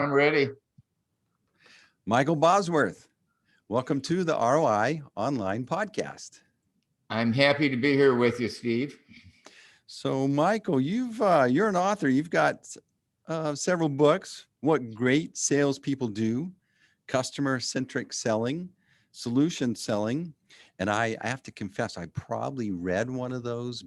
I'm ready. Michael Bosworth, welcome to the ROI Online Podcast. I'm happy to be here with you, Steve. So, Michael, you're an author. You've got several books. What great salespeople do, customer-centric selling, solution selling, and I have to confess, I probably read one of those.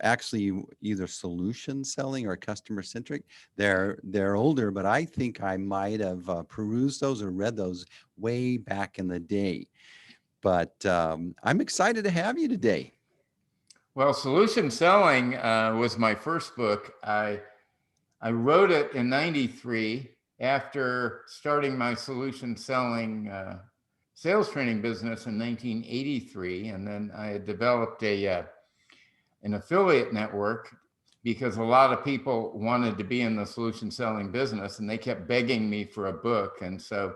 Actually, either solution selling or customer centric. They're older, but I think I might have perused those or read those way back in the day. But I'm excited to have you today. Well, Solution Selling was my first book. I wrote it in '93 after starting my solution selling sales training business in 1983, and then I had developed an affiliate network because a lot of people wanted to be in the solution selling business, and they kept begging me for a book, and so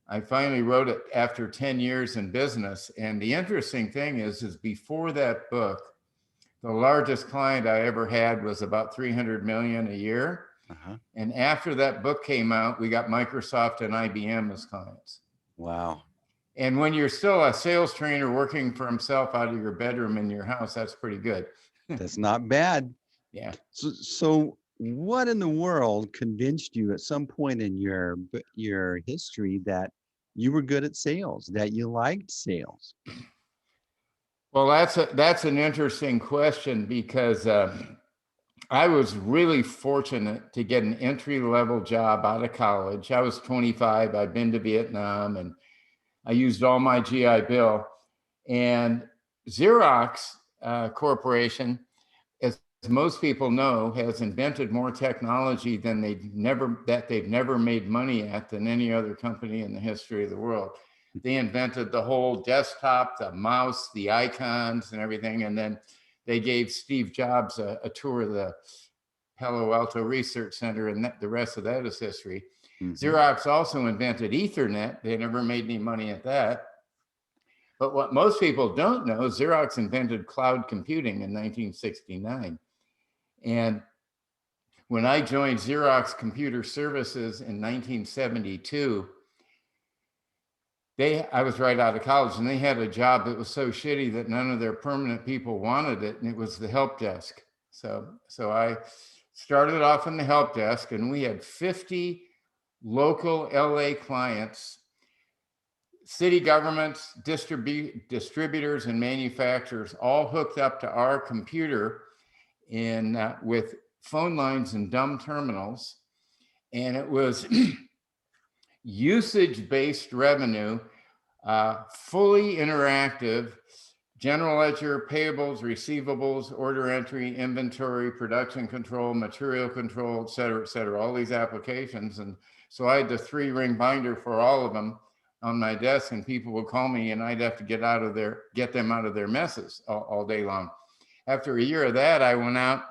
I finally wrote it after 10 years in business. And the interesting thing is before that book, the largest client I ever had was about 300 million a year. Uh-huh. And after that book came out, we got Microsoft and IBM as clients. Wow. And when you're still a sales trainer working for himself out of your bedroom in your house, that's pretty good. That's not bad. Yeah. So what in the world convinced you at some point in your history that you were good at sales, that you liked sales? Well, that's an interesting question because I was really fortunate to get an entry-level job out of college. I was 25. I'd been to Vietnam, and I used all my GI Bill. And Xerox Corporation, as most people know, has invented more technology than they've never made money at than any other company in the history of the world. They invented the whole desktop, the mouse, the icons, and everything. And then they gave Steve Jobs a tour of the Palo Alto Research Center, and the rest of that is history. Mm-hmm. Xerox also invented Ethernet. They never made any money at that. But what most people don't know, Xerox invented cloud computing in 1969. And when I joined Xerox Computer Services in 1972, I was right out of college, and they had a job that was so shitty that none of their permanent people wanted it, and it was the help desk. So I started off in the help desk, and we had 50 local LA clients, city governments, distributors, and manufacturers, all hooked up to our computer with phone lines and dumb terminals. And it was usage-based revenue, fully interactive, general ledger, payables, receivables, order entry, inventory, production control, material control, et cetera, all these applications. And so I had the 3-ring binder for all of them on my desk, and people would call me, and I'd have to get them out of their messes all day long. After a year of that, I went out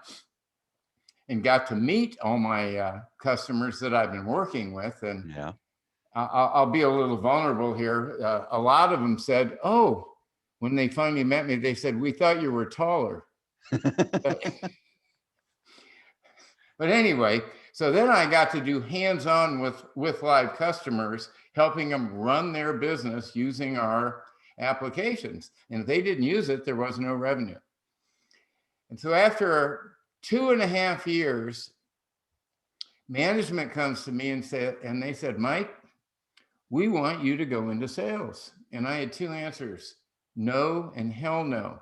and got to meet all my customers that I've been working with. And yeah. I'll be a little vulnerable here. A lot of them said, oh, when they finally met me, they said, we thought you were taller. But anyway, so then I got to do hands-on with live customers, helping them run their business using our applications. And if they didn't use it, there was no revenue. And so after 2.5 years, management comes to me and they said, Mike, we want you to go into sales. And I had 2 answers, no and hell no.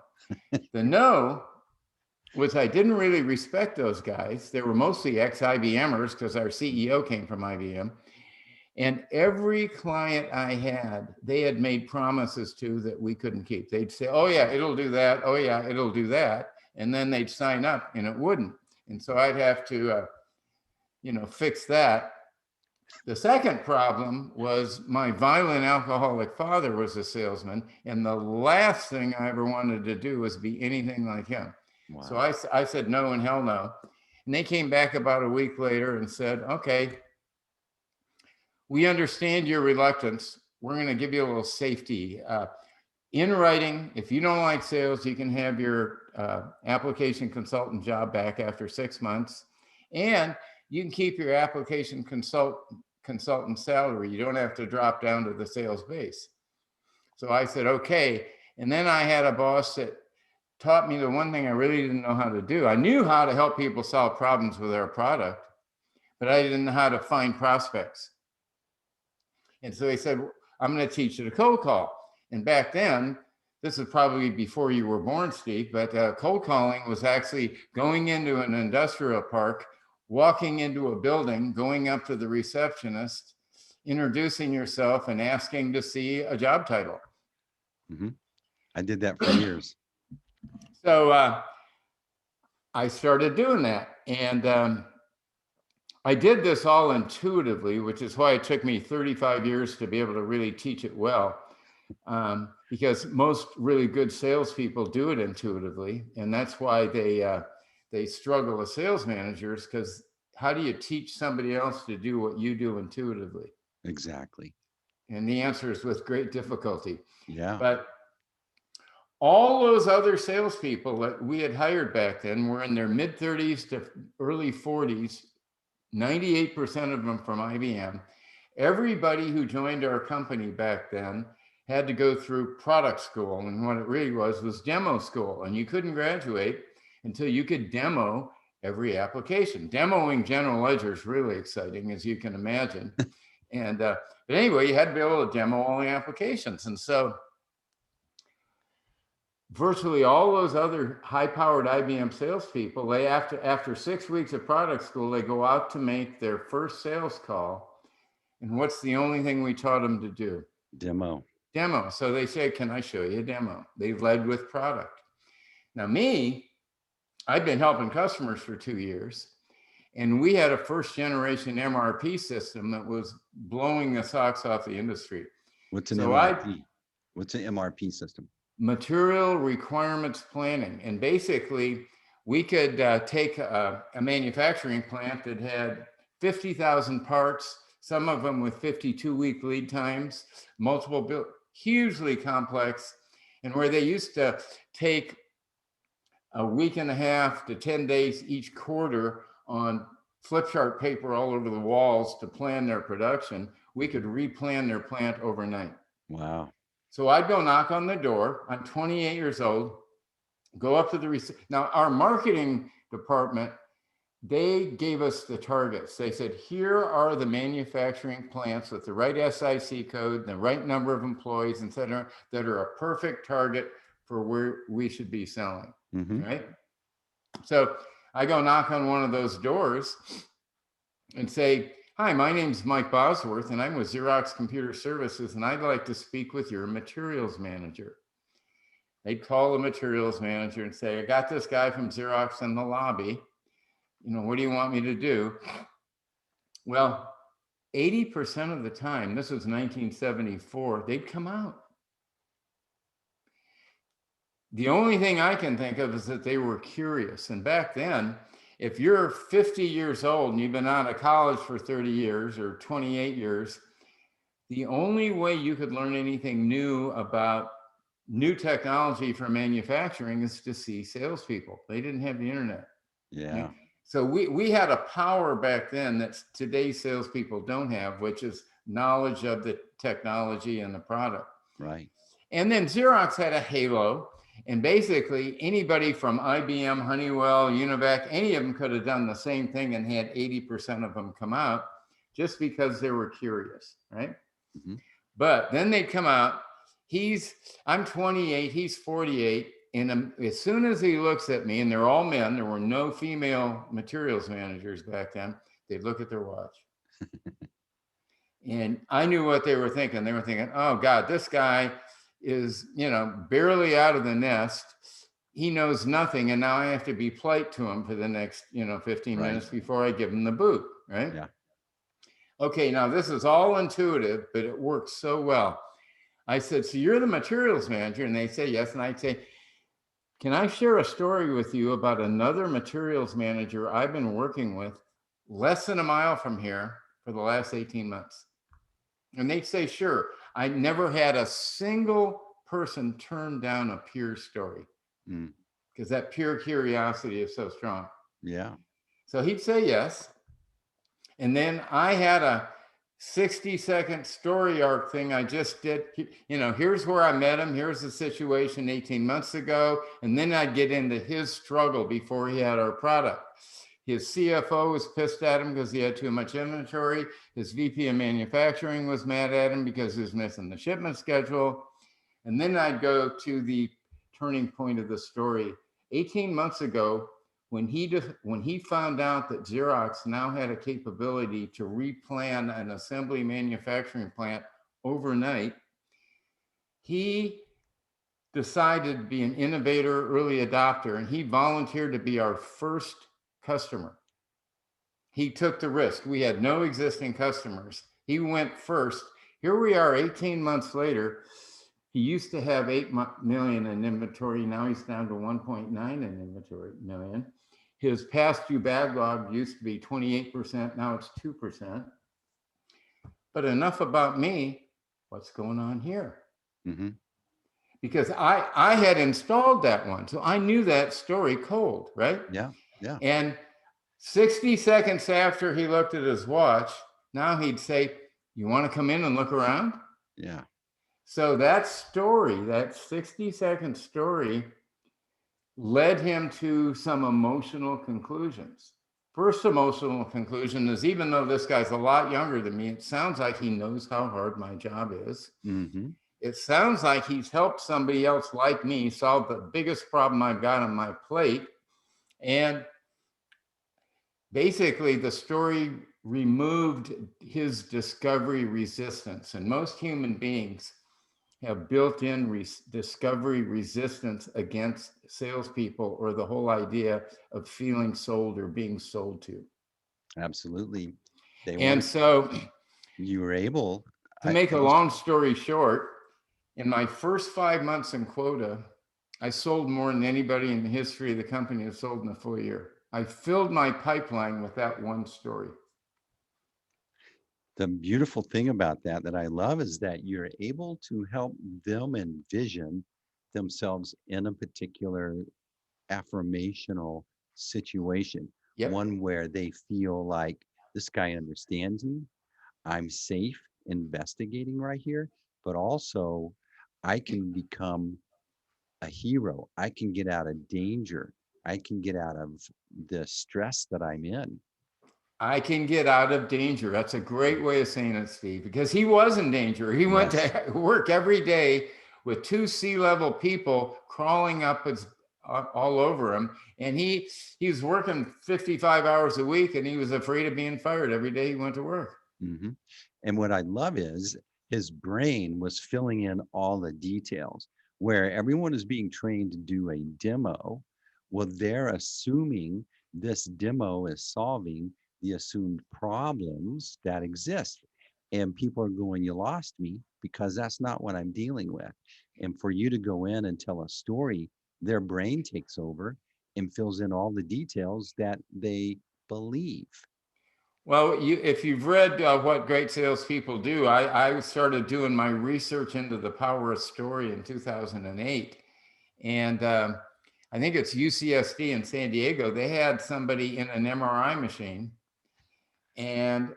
The no was I didn't really respect those guys. They were mostly ex-IBMers because our CEO came from IBM. And every client I had, they had made promises to that we couldn't keep. They'd say, oh yeah, it'll do that. Oh yeah, it'll do that. And then they'd sign up and it wouldn't. And so I'd have to, fix that. The second problem was my violent alcoholic father was a salesman, and the last thing I ever wanted to do was be anything like him. Wow. So I said no and hell no. And they came back about a week later and said, okay, we understand your reluctance. We're going to give you a little safety. In writing, if you don't like sales, you can have your application consultant job back after 6 months. And you can keep your application consultant salary. You don't have to drop down to the sales base. So I said, okay. And then I had a boss that taught me the one thing I really didn't know how to do. I knew how to help people solve problems with our product, but I didn't know how to find prospects. And so he said, I'm going to teach you to cold call. And back then, this is probably before you were born, Steve, but cold calling was actually going into an industrial park, walking into a building, going up to the receptionist, introducing yourself and asking to see a job title. Mm-hmm. I did that for years. So I started doing that. And I did this all intuitively, which is why it took me 35 years to be able to really teach it well. Because most really good salespeople do it intuitively. And that's why they struggle as sales managers, because how do you teach somebody else to do what you do intuitively? Exactly. And the answer is with great difficulty. Yeah. But all those other salespeople that we had hired back then were in their mid 30s to early 40s, 98% of them from IBM. Everybody who joined our company back then had to go through product school. And what it really was demo school. And you couldn't graduate until you could demo every application. Demoing general ledger is really exciting, as you can imagine. And but anyway, you had to be able to demo all the applications. And so virtually all those other high-powered IBM salespeople, they after 6 weeks of product school, they go out to make their first sales call. And what's the only thing we taught them to do? Demo. So they say, can I show you a demo? They led with product. Now me, I've been helping customers for 2 years, and we had a first generation MRP system that was blowing the socks off the industry. What's an MRP? What's an MRP system? Material requirements planning. And basically we could take a manufacturing plant that had 50,000 parts, some of them with 52-week lead times, multiple hugely complex, and where they used to take a week and a half to 10 days each quarter on flip chart paper all over the walls to plan their production, we could replan their plant overnight. Wow. So I'd go knock on the door. I'm 28 years old, go up to the now our marketing department, they gave us the targets. They said, here are the manufacturing plants with the right SIC code, the right number of employees, et cetera, that are a perfect target for where we should be selling, right? So I go knock on one of those doors and say, hi, my name's Mike Bosworth, and I'm with Xerox Computer Services, and I'd like to speak with your materials manager. They'd call the materials manager and say, I got this guy from Xerox in the lobby. What do you want me to do? Well, 80% of the time, this was 1974, they'd come out. The only thing I can think of is that they were curious. And back then, if you're 50 years old and you've been out of college for 30 years or 28 years, the only way you could learn anything new about new technology for manufacturing is to see salespeople. They didn't have the internet. Yeah. So we had a power back then that today's salespeople don't have, which is knowledge of the technology and the product. Right. And then Xerox had a halo. And basically anybody from IBM, Honeywell, Univac, any of them could have done the same thing and had 80% of them come out just because they were curious, right? But then they'd come out, I'm 28, he's 48. And as soon as he looks at me, and they're all men, there were no female materials managers back then, they'd look at their watch. And I knew what they were thinking. They were thinking, oh God, this guy is, barely out of the nest. He knows nothing. And now I have to be polite to him for the next, 15 minutes before I give him the boot, right? Yeah. Okay, now this is all intuitive, but it works so well. I said, so you're the materials manager? And they say, yes. And I'd say, can I share a story with you about another materials manager I've been working with less than a mile from here for the last 18 months? And they'd say, sure. I never had a single person turn down a pure story because that pure curiosity is so strong. Yeah. So he'd say yes. And then I had a 60-second story arc thing I just did. Here's where I met him. Here's the situation 18 months ago. And then I'd get into his struggle before he had our product. His CFO was pissed at him because he had too much inventory. His VP of manufacturing was mad at him because he was missing the shipment schedule. And then I'd go to the turning point of the story. 18 months ago, when he found out that Xerox now had a capability to replan an assembly manufacturing plant overnight, he decided to be an innovator, early adopter, and he volunteered to be our first customer. He took the risk. We had no existing customers. He went first. Here we are 18 months later. He used to have 8 million in inventory. Now he's down to 1.9 in inventory million. His past due backlog used to be 28%. Now it's 2%. But enough about me. What's going on here? Mm-hmm. Because I had installed that one. So I knew that story cold, right? Yeah. Yeah. And 60 seconds after he looked at his watch, now he'd say, you want to come in and look around? Yeah. So that story, that 60-second story, led him to some emotional conclusions. First emotional conclusion is, even though this guy's a lot younger than me, it sounds like he knows how hard my job is. Mm-hmm. It sounds like he's helped somebody else like me solve the biggest problem I've got on my plate. And basically, the story removed his discovery resistance. And most human beings have built-in discovery resistance against salespeople, or the whole idea of feeling sold or being sold to. Absolutely. And so you were able to make a long story short, in my first 5 months in quota, I sold more than anybody in the history of the company has sold in a full year. I filled my pipeline with that one story. The beautiful thing about that I love is that you're able to help them envision themselves in a particular affirmational situation. Yep. One where they feel like, this guy understands me, I'm safe investigating right here, but also I can become a hero. I can get out of danger. I can get out of the stress that I'm in. I can get out of danger. That's a great way of saying it, Steve, because he was in danger. He went to work every day with 2 C-level people crawling up all over him. And he was working 55 hours a week, and he was afraid of being fired every day he went to work. Mm-hmm. And what I love is his brain was filling in all the details. Where everyone is being trained to do a demo, well, they're assuming this demo is solving the assumed problems that exist. And people are going, you lost me, because that's not what I'm dealing with. And for you to go in and tell a story, their brain takes over and fills in all the details that they believe. Well, if you've read What Great Salespeople Do, I started doing my research into the power of story in 2008. And I think it's UCSD in San Diego. They had somebody in an MRI machine, and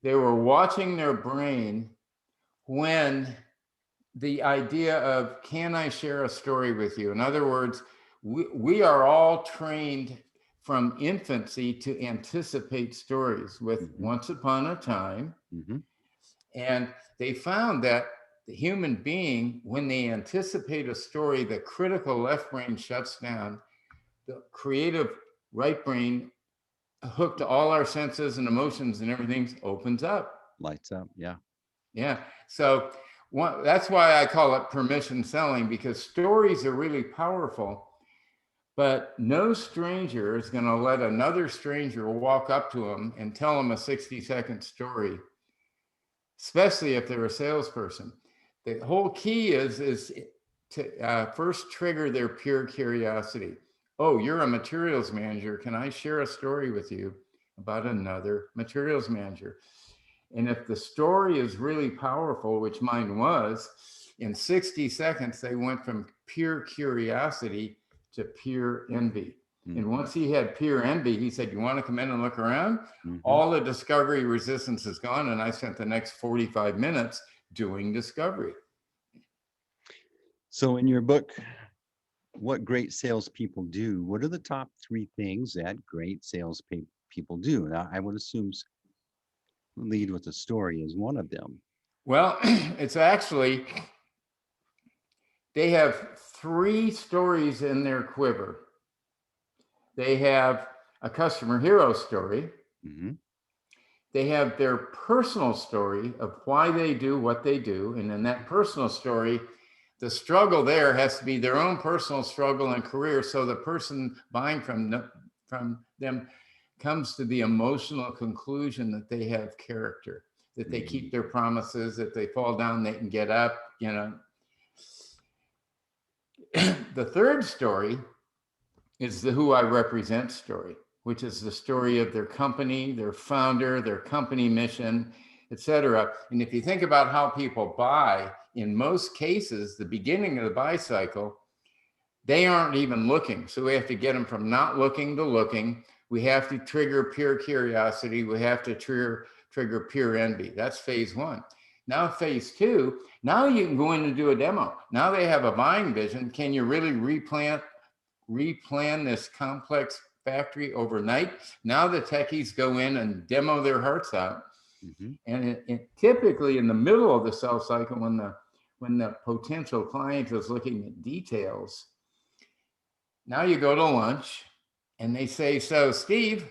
they were watching their brain when the idea of, can I share a story with you? In other words, we are all trained from infancy to anticipate stories with once upon a time. Mm-hmm. And they found that the human being, when they anticipate a story, the critical left brain shuts down, the creative right brain, hooked to all our senses and emotions and everything, opens up. Lights up. Yeah. Yeah. So that's why I call it permission selling, because stories are really powerful. But no stranger is going to let another stranger walk up to them and tell them a 60-second story, especially if they're a salesperson. The whole key is to first trigger their pure curiosity. Oh, you're a materials manager. Can I share a story with you about another materials manager? And if the story is really powerful, which mine was, in 60 seconds, they went from pure curiosity to pure envy. And once he had peer envy, he said, you want to come in and look around? Mhm. All the discovery resistance is gone. And I spent the next 45 minutes doing discovery. So in your book, What Great Salespeople Do, what are the top 3 things that great salespeople do? Now, I would assume lead with a story is one of them. Well, it's actually, they have 3 stories in their quiver. They have a customer hero story. Mhm. They have their personal story of why they do what they do. And in that personal story, the struggle there has to be their own personal struggle and career. So the person buying from them comes to the emotional conclusion that they have character, that they keep their promises, that they fall down, they can get up, you know. The third story is the Who I Represent story, which is the story of their company, their founder, their company mission, etc. And if you think about how people buy, in most cases, the beginning of the buy cycle, they aren't even looking. So we have to get them from not looking to looking. We have to trigger pure curiosity. We have to trigger pure envy. That's phase 1. Now, phase 2, now you can go in and do a demo. Now they have a buying vision. Can you really replan this complex factory overnight? Now the techies go in and demo their hearts out. Mm-hmm. And it typically in the middle of the sales cycle, when the potential client is looking at details, now you go to lunch and they say, so Steve,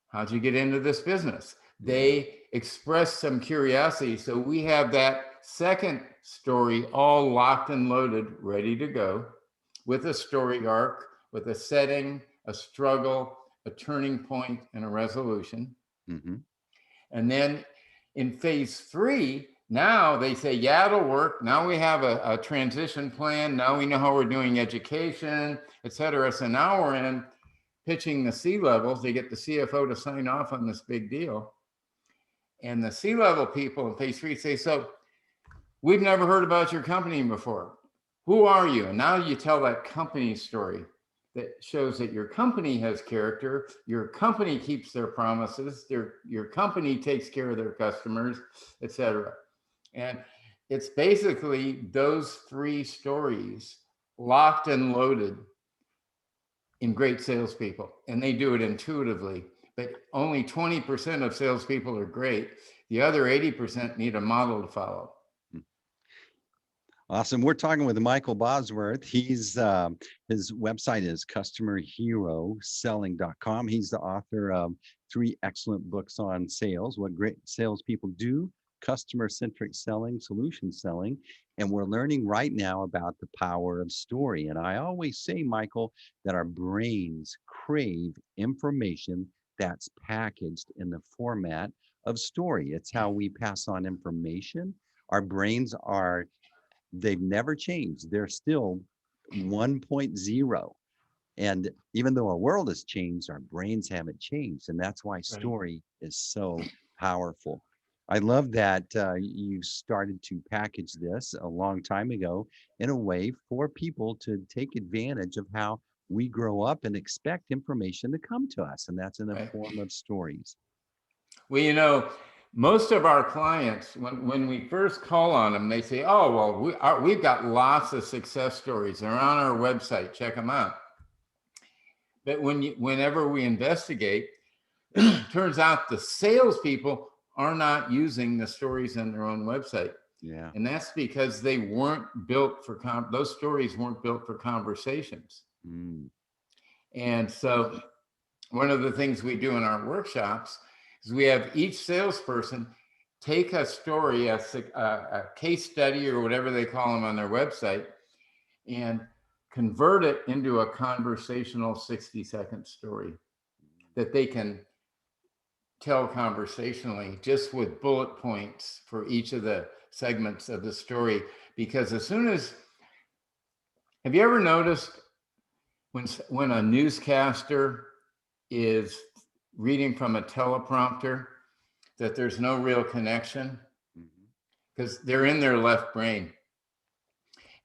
how'd you get into this business? They express some curiosity. So we have that second story all locked and loaded, ready to go, with a story arc, with a setting, a struggle, a turning point, and a resolution. Mm-hmm. And then in phase 3, now they say, yeah, it'll work. Now we have a transition plan. Now we know how we're doing education, et cetera. So now we're in pitching the C-levels. They get the CFO to sign off on this big deal. And the C-level people in phase 3 say, so we've never heard about your company before. Who are you? And now you tell that company story that shows that your company has character, your company keeps their promises, your company takes care of their customers, et cetera. And it's basically those 3 stories locked and loaded in great salespeople. And they do it intuitively, but only 20% of salespeople are great. The other 80% need a model to follow. Awesome. We're talking with Michael Bosworth. He's his website is customerheroselling.com. He's the author of 3 excellent books on sales, What Great Salespeople Do, Customer-Centric Selling, Solution Selling. And we're learning right now about the power of story. And I always say, Michael, that our brains crave information that's packaged in the format of story. It's how we pass on information. Our brains they've never changed. They're still 1.0. And even though our world has changed, our brains haven't changed. And that's why story is so powerful. I love that you started to package this a long time ago in a way for people to take advantage of how we grow up and expect information to come to us. And that's in the form of stories. Well, you know, most of our clients, when we first call on them, they say, oh, well, we've got lots of success stories. They're on our website. Check them out. But whenever we investigate, turns out the salespeople are not using the stories on their own website. Yeah. And that's because they weren't built for, those stories weren't built for conversations. Mm. And so one of the things we do in our workshops is we have each salesperson take a story, a case study or whatever they call them on their website, and convert it into a conversational 60-second story that they can tell conversationally, just with bullet points for each of the segments of the story. Because as soon as, have you ever noticed when a newscaster is reading from a teleprompter that there's no real connection? Because they're in their left brain.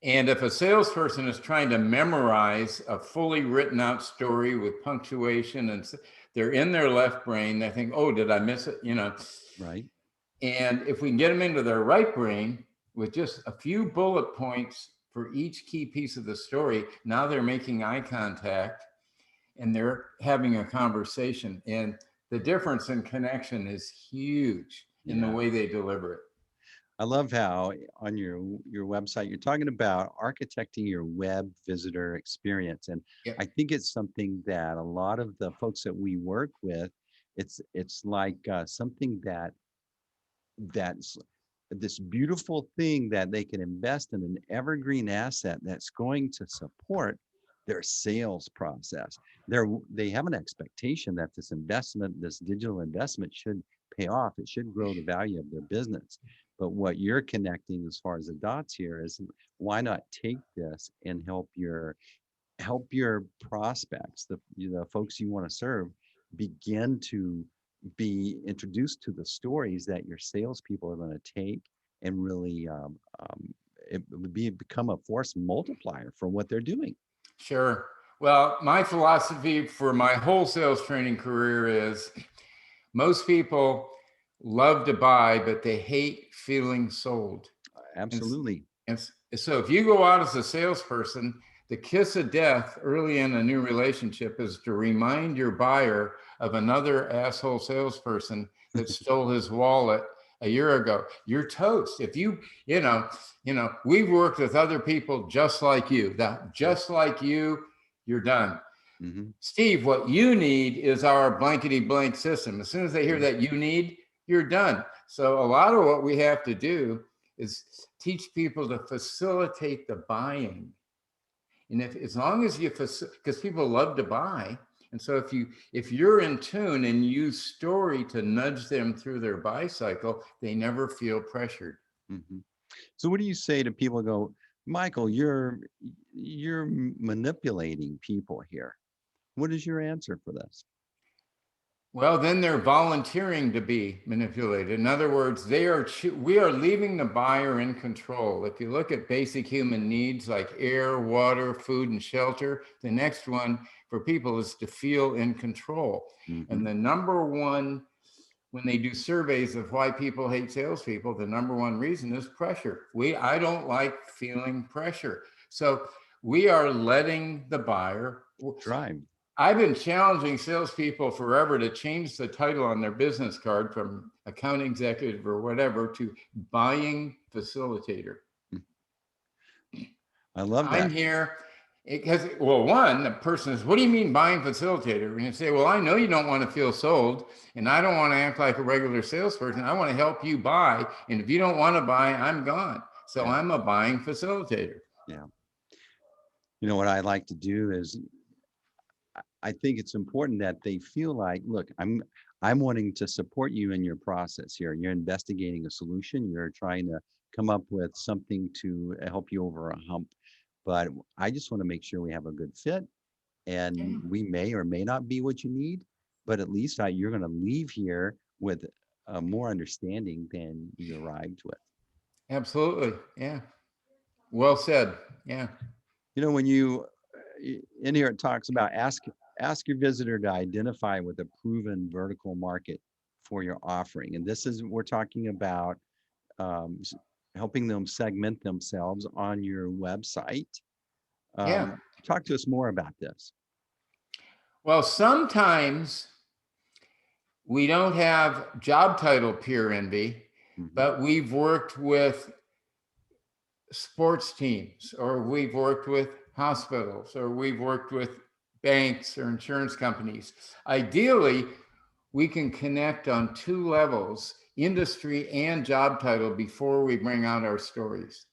And if a salesperson is trying to memorize a fully written out story with punctuation and they're in their left brain, they think, oh, did I miss it? Right. And if we can get them into their right brain with just a few bullet points for each key piece of the story, now they're making eye contact and they're having a conversation. And the difference in connection is huge in the Yeah. way they deliver it. I love how on your website you're talking about architecting your web visitor experience, and Yep. I think it's something that a lot of the folks that we work with, it's like something that's this beautiful thing that they can invest in, an evergreen asset that's going to support their sales process. They have an expectation that this investment, this digital investment, should pay off. It should grow the value of their business. But what you're connecting as far as the dots here is, why not take this and help your prospects, the folks you want to serve, begin to be introduced to the stories that your salespeople are going to take and really it would become a force multiplier for what they're doing. Sure. Well, my philosophy for my whole sales training career is most people love to buy, but they hate feeling sold. Absolutely. And so if you go out as a salesperson, the kiss of death early in a new relationship is to remind your buyer of another asshole salesperson that stole his wallet a year ago. You're toast. If we've worked with other people just like you, you're done. Mm-hmm. Steve, what you need is our blankety blank system. As soon as they hear that you need, you're done. So a lot of what we have to do is teach people to facilitate the buying. And as long as because people love to buy. And so if you're in tune and use story to nudge them through their buy cycle, they never feel pressured. Mm-hmm. So what do you say to people who go, Michael, you're manipulating people here? What is your answer for this? Well, then they're volunteering to be manipulated. In other words, we are leaving the buyer in control. If you look at basic human needs like air, water, food, and shelter, the next one for people is to feel in control. Mm-hmm. And the number one, when they do surveys of why people hate salespeople, the number one reason is pressure. I don't like feeling pressure. So we are letting the buyer drive. I've been challenging salespeople forever to change the title on their business card from account executive or whatever to buying facilitator. I love that. I'm here because, well, one, the person is, what do you mean buying facilitator? And you say, well, I know you don't want to feel sold and I don't want to act like a regular salesperson. I want to help you buy. And if you don't want to buy, I'm gone. So yeah. I'm a buying facilitator. Yeah. You know, what I like to do is I think it's important that they feel like, look, I'm wanting to support you in your process here. You're investigating a solution. You're trying to come up with something to help you over a hump. But I just want to make sure we have a good fit, and we may or may not be what you need, but at least you're going to leave here with more understanding than you arrived with. Absolutely. Yeah. Well said. Yeah. You know, when you in here, it talks about ask your visitor to identify with a proven vertical market for your offering. And this is, we're talking about helping them segment themselves on your website. Talk to us more about this. Well, sometimes we don't have job title peer envy, but we've worked with sports teams, or we've worked with hospitals, or we've worked with banks or insurance companies. Ideally, we can connect on two levels, industry and job title, before we bring out our stories.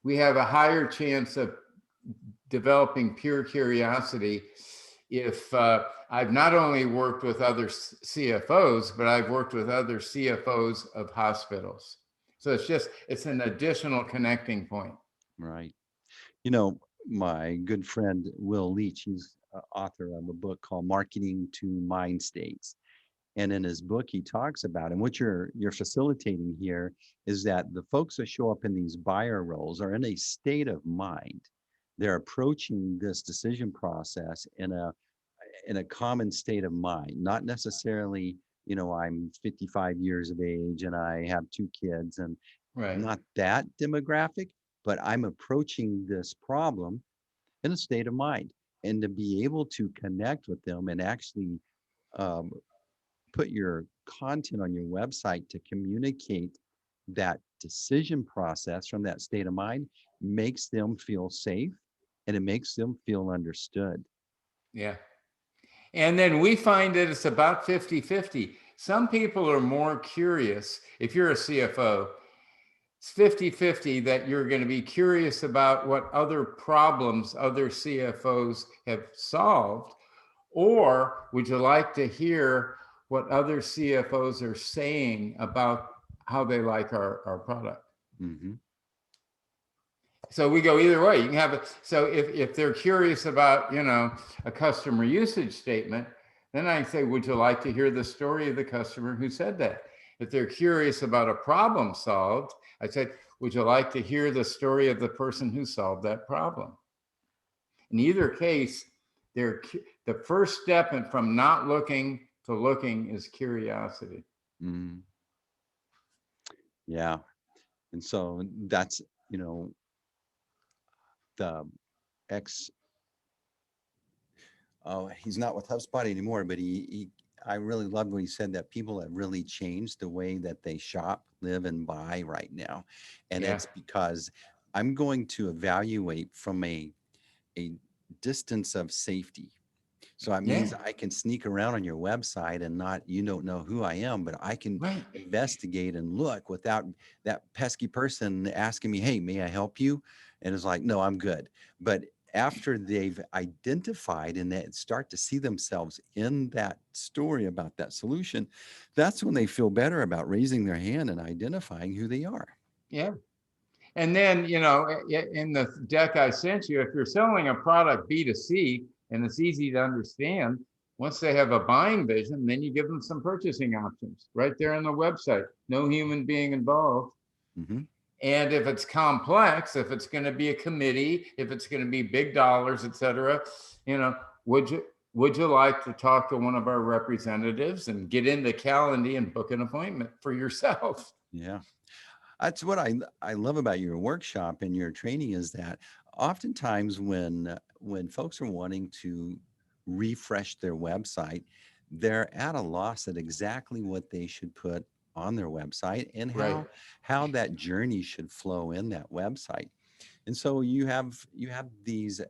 We have a higher chance of developing pure curiosity if I've not only worked with other CFOs, but I've worked with other CFOs of hospitals. So it's an additional connecting point. Right. You know, my good friend, Will Leach, he's author of a book called Marketing to Mind States. And in his book, he talks about, and what you're facilitating here is that the folks that show up in these buyer roles are in a state of mind. They're approaching this decision process in a common state of mind, not necessarily, I'm 55 years of age and I have 2 kids and Right. not that demographic, but I'm approaching this problem in a state of mind. And to be able to connect with them and actually um, put your content on your website to communicate that decision process from that state of mind makes them feel safe and it makes them feel understood. Yeah. And then we find that it's about 50-50. Some people are more curious. If you're a CFO, it's 50-50 that you're going to be curious about what other problems other CFOs have solved, or would you like to hear what other CFOs are saying about how they like our product? Mm-hmm. So we go either way. You can have it. So if they're curious about, a customer usage statement, then I say, would you like to hear the story of the customer who said that? If they're curious about a problem solved, I said, would you like to hear the story of the person who solved that problem? In either case, the first step from not looking to looking is curiosity. Mm-hmm. Yeah. And so that's, the ex, oh, he's not with HubSpot anymore, but I really loved when he said that people have really changed the way that they shop, live, and buy right now. And Yeah. it's because I'm going to evaluate from a distance of safety. So it means Yeah. I can sneak around on your website and you don't know who I am, but I can Right. investigate and look without that pesky person asking me, hey, may I help you? And it's like, no, I'm good. But after they've identified and they start to see themselves in that story about that solution, that's when they feel better about raising their hand and identifying who they are. Yeah. And then, in the deck I sent you, if you're selling a product B2C and it's easy to understand, once they have a buying vision, then you give them some purchasing options right there on the website. No human being involved. Mm-hmm. And if it's complex, if it's going to be a committee, if it's going to be big dollars, et cetera, would you like to talk to one of our representatives and get into Calendly and book an appointment for yourself? Yeah. That's what I love about your workshop and your training is that oftentimes when folks are wanting to refresh their website, they're at a loss at exactly what they should put on their website and Right. how that journey should flow in that website. And so you have these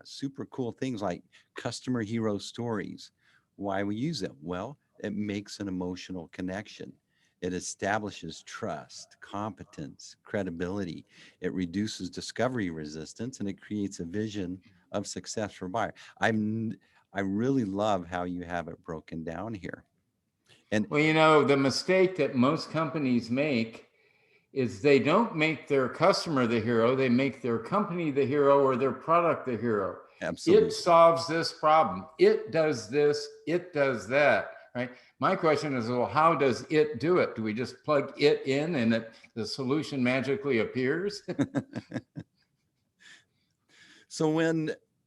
super cool things like customer hero stories. Why we use them? Well, it makes an emotional connection. It establishes trust, competence, credibility. It reduces discovery resistance, and it creates a vision of success for buyer. I really love how you have it broken down here. And Well, the mistake that most companies make is they don't make their customer the hero, they make their company the hero or their product the hero. absolutely, It solves this problem. It does this, it does that, right? My question is, well, how does it do it? Do we just plug it in and the solution magically appears? So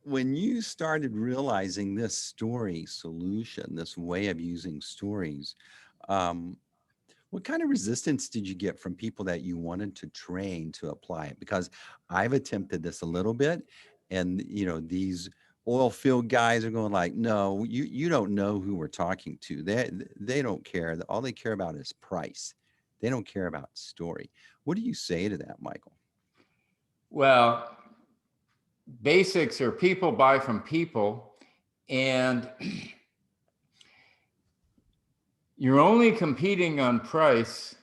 when you started realizing this story solution, this way of using stories, um, what kind of resistance did you get from people that you wanted to train to apply it? Because I've attempted this a little bit, and these oil field guys are going like, no, you don't know who we're talking to. They don't care. All they care about is price. They don't care about story. What do you say to that, Michael? Well, basics are people buy from people, and you're only competing on price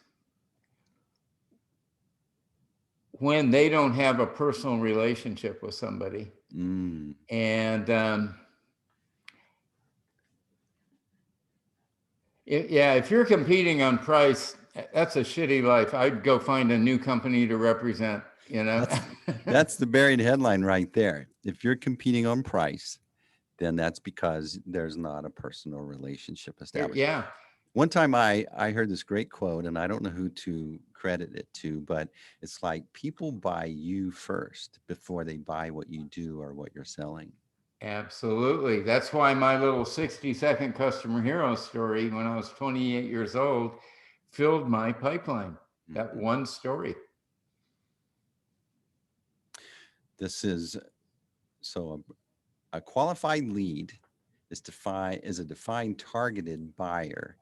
when they don't have a personal relationship with somebody. Mm. And if you're competing on price, that's a shitty life. I'd go find a new company to represent, That's the buried headline right there. If you're competing on price, then that's because there's not a personal relationship established. Yeah. One time I heard this great quote, and I don't know who to credit it to, but it's like people buy you first before they buy what you do or what you're selling. Absolutely. That's why my little 60-second customer hero story when I was 28 years old filled my pipeline. That Mhm. one story. This is so a qualified lead is a defined targeted buyer,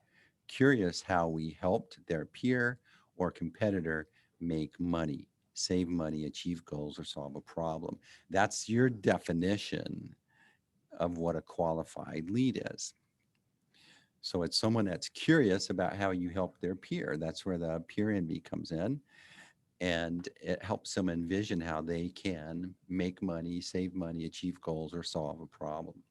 curious how we helped their peer or competitor make money, save money, achieve goals, or solve a problem. That's your definition of what a qualified lead is. So it's someone that's curious about how you help their peer. That's where the peer envy comes in. And it helps them envision how they can make money, save money, achieve goals, or solve a problem.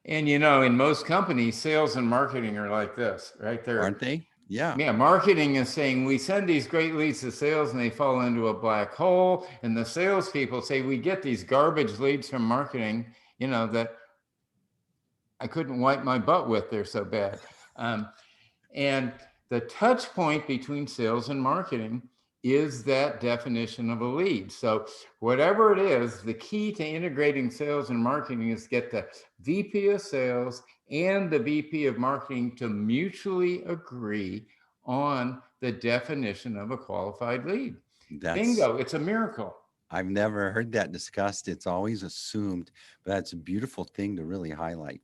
And in most companies, sales and marketing are like this, right? Aren't they? Yeah. Yeah, marketing is saying we send these great leads to sales and they fall into a black hole. And the salespeople say we get these garbage leads from marketing, that I couldn't wipe my butt with. They're so bad. And the touch point between sales and marketing is that definition of a lead. So whatever it is, the key to integrating sales and marketing is get the VP of sales and the VP of marketing to mutually agree on the definition of a qualified lead. That's, Bingo, it's a miracle. I've never heard that discussed. It's always assumed, but that's a beautiful thing to really highlight.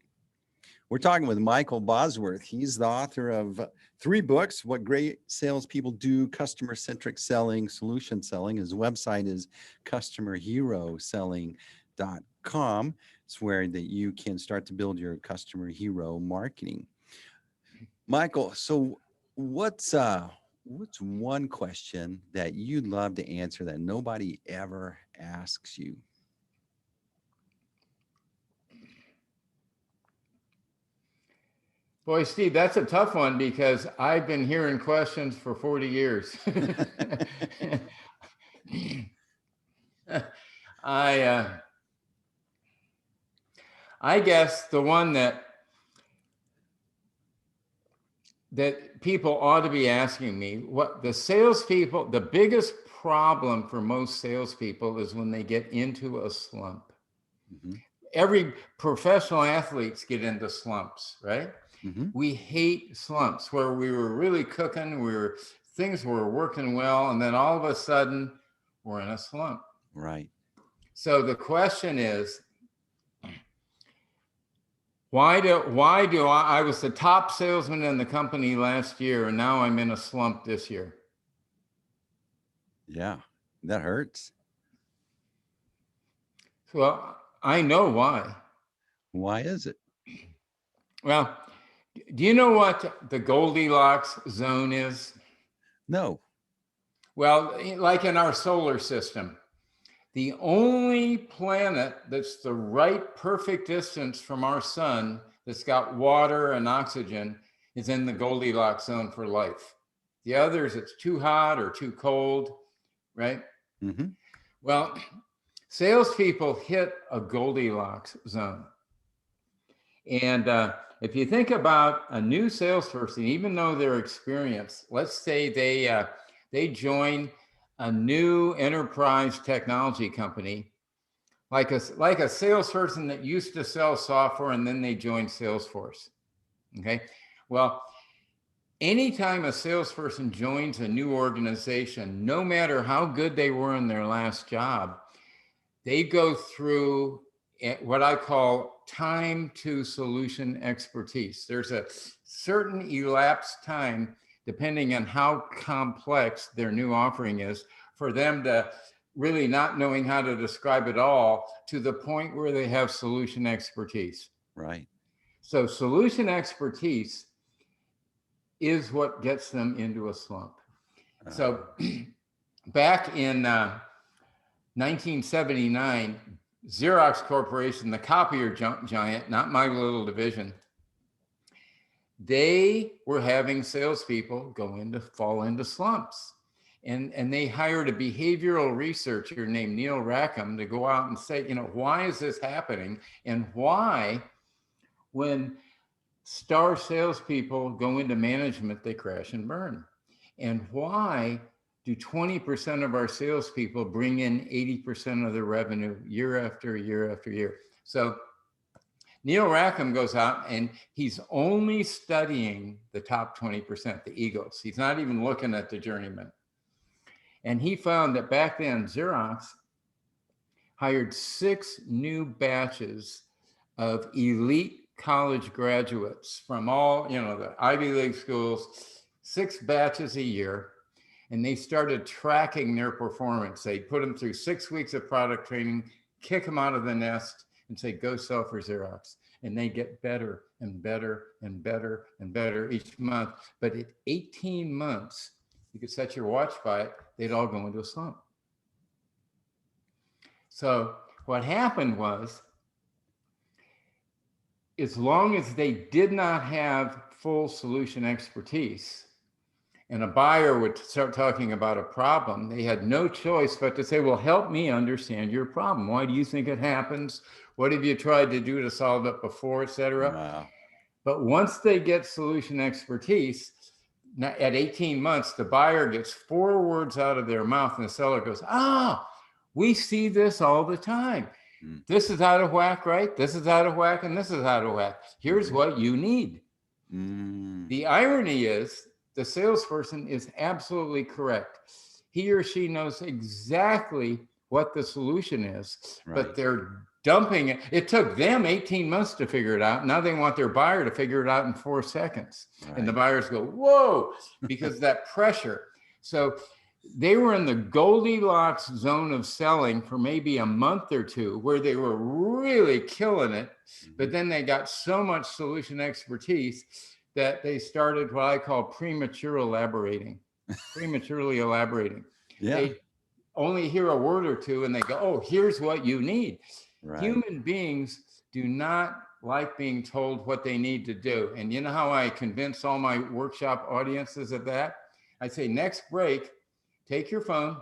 We're talking with Michael Bosworth. He's the author of 3 books, What Great Salespeople Do, Customer-Centric Selling, Solution Selling. His website is customerheroselling.com. It's where that you can start to build your customer hero marketing. Michael, so what's one question that you'd love to answer that nobody ever asks you? Boy, Steve, that's a tough one because I've been hearing questions for 40 years. I guess the one that people ought to be asking me, what the salespeople, the biggest problem for most salespeople is when they get into a slump. Mm-hmm. Every professional athletes get into slumps, right? Mm-hmm. We hate slumps where we were really cooking, things were working well, and then all of a sudden we're in a slump. Right. So the question is, why do I was the top salesman in the company last year, and now I'm in a slump this year? Yeah, that hurts. Well, I know why. Why is it? Well, do you know what the Goldilocks zone is? No. Well, like in our solar system, the only planet that's the right perfect distance from our sun that's got water and oxygen is in the Goldilocks zone for life. The others, it's too hot or too cold, right? Mm-hmm. Well, salespeople hit a Goldilocks zone. And if you think about a new salesperson, even though they're experienced, let's say they join a new enterprise technology company, like a salesperson that used to sell software and then they joined Salesforce. Okay, well, anytime a salesperson joins a new organization, no matter how good they were in their last job, they go through what I call time to solution expertise. There's a certain elapsed time, depending on how complex their new offering is, for them to really not knowing how to describe it all to the point where they have solution expertise. Right. So solution expertise is what gets them into a slump. So back in 1979, Xerox Corporation, the copier giant, not my little division, they were having salespeople fall into slumps. And they hired a behavioral researcher named Neil Rackham to go out and say, why is this happening? And why, when star salespeople go into management, they crash and burn. And why do 20% of our salespeople bring in 80% of the revenue year after year after year? So Neil Rackham goes out and he's only studying the top 20%, the egos. He's not even looking at the journeyman. And he found that back then, Xerox hired 6 new batches of elite college graduates from all, the Ivy League schools, 6 batches a year. And they started tracking their performance. They put them through 6 weeks of product training, kick them out of the nest and say, go sell for Xerox. And they get better and better and better and better each month. But at 18 months, you could set your watch by it, they'd all go into a slump. So what happened was, as long as they did not have full solution expertise, and a buyer would start talking about a problem, they had no choice but to say, well, help me understand your problem. Why do you think it happens? What have you tried to do to solve it before, et cetera? Wow. But once they get solution expertise, at 18 months, the buyer gets 4 words out of their mouth and the seller goes, we see this all the time. This is out of whack, right? This is out of whack and this is out of whack. Here's what you need. The irony is the salesperson is absolutely correct. He or she knows exactly what the solution is, but they're dumping it. It took them 18 months to figure it out. Now they want their buyer to figure it out in 4 seconds. And the buyers go, whoa, because that pressure. So they were in the Goldilocks zone of selling for maybe a month or two where they were really killing it. But then they got so much solution expertise that they started what I call prematurely elaborating. They only hear a word or two and they go, oh, here's what you need. Human beings do not like being told what they need to do. And you know how I convince all my workshop audiences of that? I say, next break, take your phone,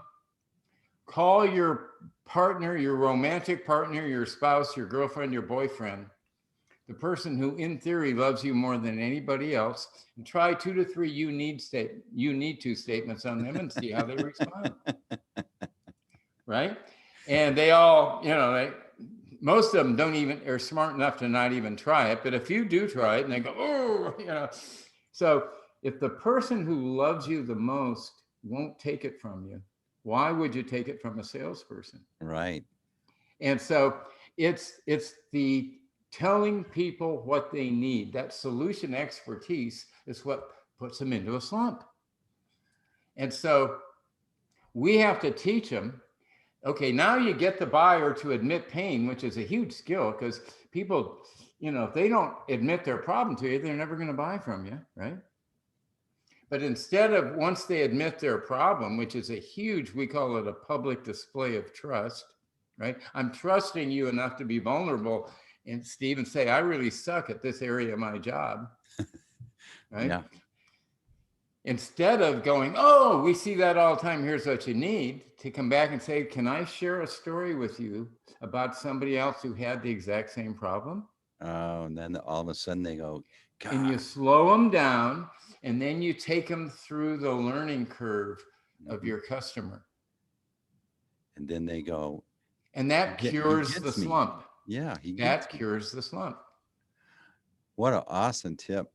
call your partner, your romantic partner, your spouse, your girlfriend, your boyfriend, the person who in theory loves you more than anybody else, and try 2 to 3 you need to statements on them and see how they respond. Right? And they all, most of them don't even, are smart enough to not even try it. But if you do try it and they go, oh, So if the person who loves you the most won't take it from you, why would you take it from a salesperson? Right. And so it's the telling people what they need. That solution expertise is what puts them into a slump. And so we have to teach them, okay, now you get the buyer to admit pain, which is a huge skill because people, if they don't admit their problem to you, they're never going to buy from you, right? But instead of once they admit their problem, which is a huge, we call it a public display of trust, right? I'm trusting you enough to be vulnerable and Steve and say, I really suck at this area of my job, right? Yeah. Instead of going, oh, we see that all the time, here's what you need, to come back and say, can I share a story with you about somebody else who had the exact same problem? Oh, and then all of a sudden they go, God. And you slow them down, and then you take them through the learning curve of your customer. And then they go. And that cures the slump. Yeah. That cures the slump. What an awesome tip.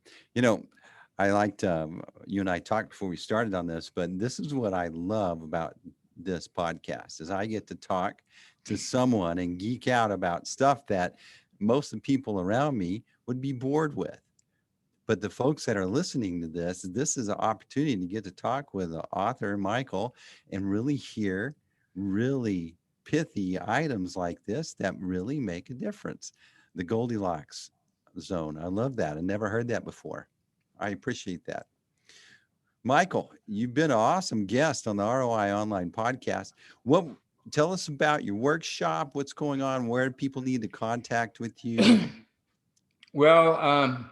I liked, you and I talked before we started on this, but this is what I love about this podcast is I get to talk to someone and geek out about stuff that most of the people around me would be bored with. But the folks that are listening to this is an opportunity to get to talk with the author, Michael, and really hear really pithy items like this that really make a difference. The Goldilocks zone. I love that. I never heard that before. I appreciate that. Michael, you've been an awesome guest on the ROI Online Podcast. Tell us about your workshop, what's going on, where do people need to contact with you? Well,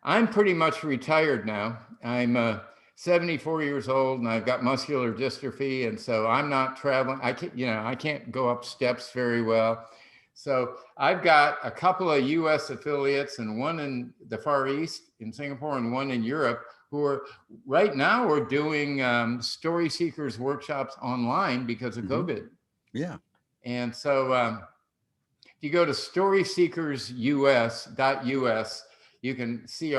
I'm pretty much retired now. I'm 74 years old and I've got muscular dystrophy. And so I'm not traveling. I can't go up steps very well. So I've got a couple of US affiliates and one in the Far East in Singapore and one in Europe who are right now we're doing story seekers workshops online because of COVID. Yeah. And so if you go to storyseekersus.us, you can see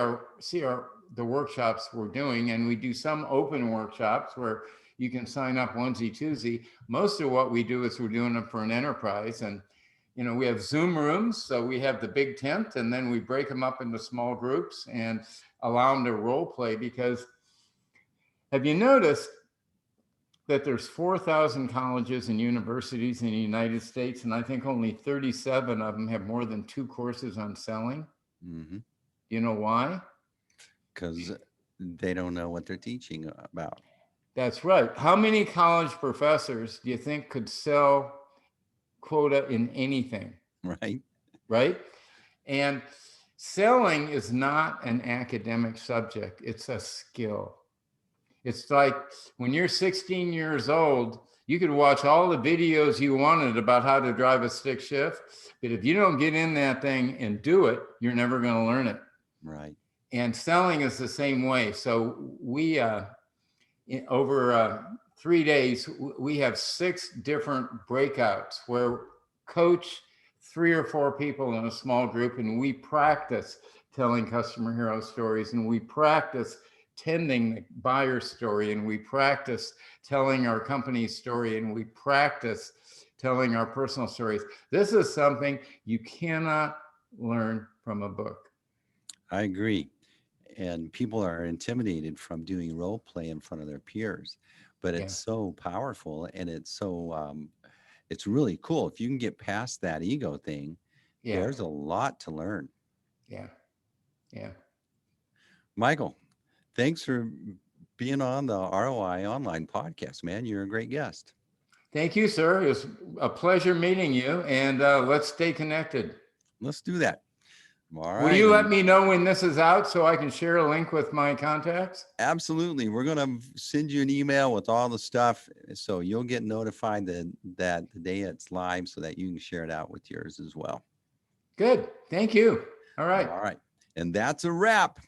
the workshops we're doing, and we do some open workshops where you can sign up onesie twosie. Most of what we do is we're doing it for an enterprise, and we have Zoom rooms, so we have the big tent, and then we break them up into small groups and allow them to role play. Because have you noticed that there's 4,000 colleges and universities in the United States, and I think only 37 of them have more than 2 courses on selling? Mm-hmm. Do you know why? Because they don't know what they're teaching about. That's right. How many college professors do you think could sell quota in anything? Right? And selling is not an academic subject. It's a skill. It's like when you're 16 years old, you could watch all the videos you wanted about how to drive a stick shift, but if you don't get in that thing and do it, you're never going to learn it. Right. And selling is the same way. So we, over 3 days, we have 6 different breakouts where coach 3 or 4 people in a small group, and we practice telling customer hero stories, and we practice tending the buyer story, and we practice telling our company's story, and we practice telling our personal stories. This is something you cannot learn from a book. I agree. And people are intimidated from doing role play in front of their peers, but it's so powerful, and it's so it's really cool. If you can get past that ego thing, there's a lot to learn. Yeah. Michael, thanks for being on the ROI Online Podcast, man. You're a great guest. Thank you, sir. It was a pleasure meeting you, and let's stay connected. Let's do that. All right. Will you let me know when this is out so I can share a link with my contacts? Absolutely. We're going to send you an email with all the stuff, so you'll get notified that the day it's live so that you can share it out with yours as well. Good. Thank you. All right. All right. And that's a wrap.